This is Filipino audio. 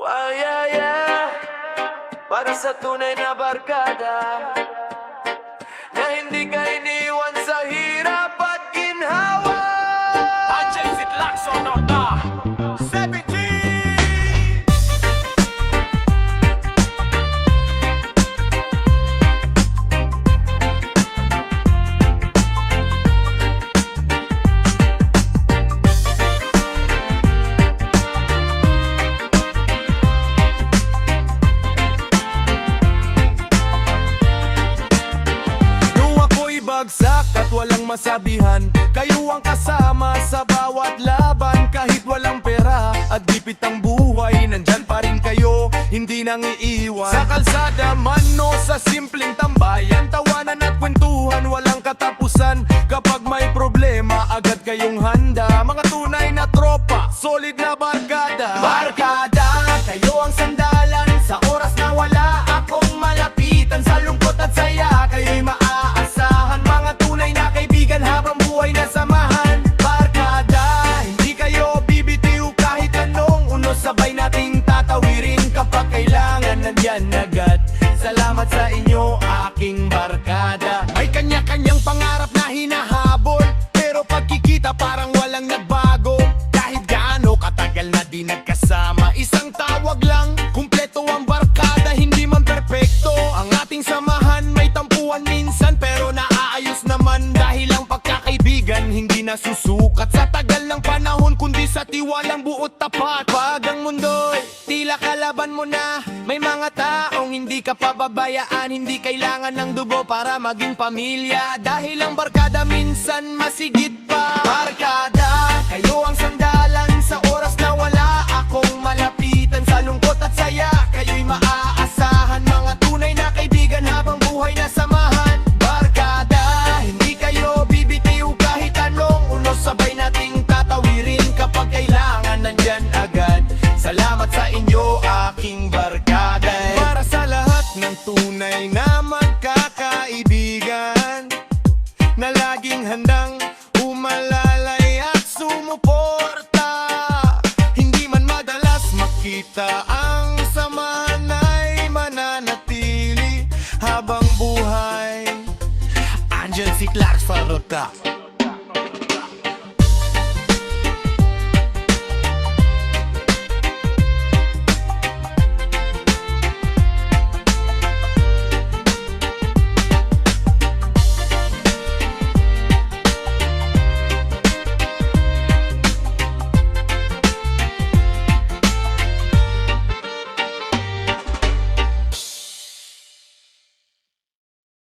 Wow, yeah, yeah. Para sa tunay na barkada na hindi ka iniwan sa hirap at ginhawa. Andyan si Lacson Nota 17. Bagsak at walang masabihan, kayo ang kasama sa bawat laban. Kahit walang pera at dipit ang buhay, nandyan pa rin kayo, hindi nang iiwan. Sa kalsada man o sa simpleng tambayan, tawanan at kwentuhan, walang katapusan. Kapag may problema, agad kayong handa. Mga tunay na tropa, solid na barkada. Barkada, kayo ang sandalan sa oras na wala akong malapitan. Sa lungkot at saya, kayo'y maaasahan. Mga tunay na kaibigan habang buhay na samahan. Barkada, hindi kayo bibitiw kahit anong unos. Sabay nating tatawirin kapag kailangan, nandyan agad. Salamat sa inyo, aking barkada. May kanya-kanyang pangarap na hinahabol, pero pagkikita parang walang nagbago. Kahit gaano katagal na di nagkasama, isang tawag lang, kumpleto ang barkada. Hindi man perpekto ang ating samahan, may tampuan minsan pero naaayos naman. Dahil ang pagkakaibigan hindi nasusukat sa tagal ng panahon, kundi sa tiwalang buot tapat. Pag ang mundo'y tila kalaban mo na, may mga taong hindi ka pababayaan. Hindi kailangan ng dugo para maging pamilya, dahil ang barkada minsan masigit pa. Barkada, kayo ang sandalan sa oras na wala akong malapitan. Sa lungkot at saya, kayo'y maaasahan. Mga tunay na kaibigan habang buhay na samahan. Barkada, hindi kayo bibitiw kahit anong unos. Sabay nating tatawirin kapag kailangan, nandyan agad. Salamat sa inyo, aking barkada. Para sa lahat ng tunay na magkakaibigan, na laging handang umalalay at sumuporta. Hindi man madalas makita, ang samahan ay mananatili habang buhay. Andyan si Clark Farota.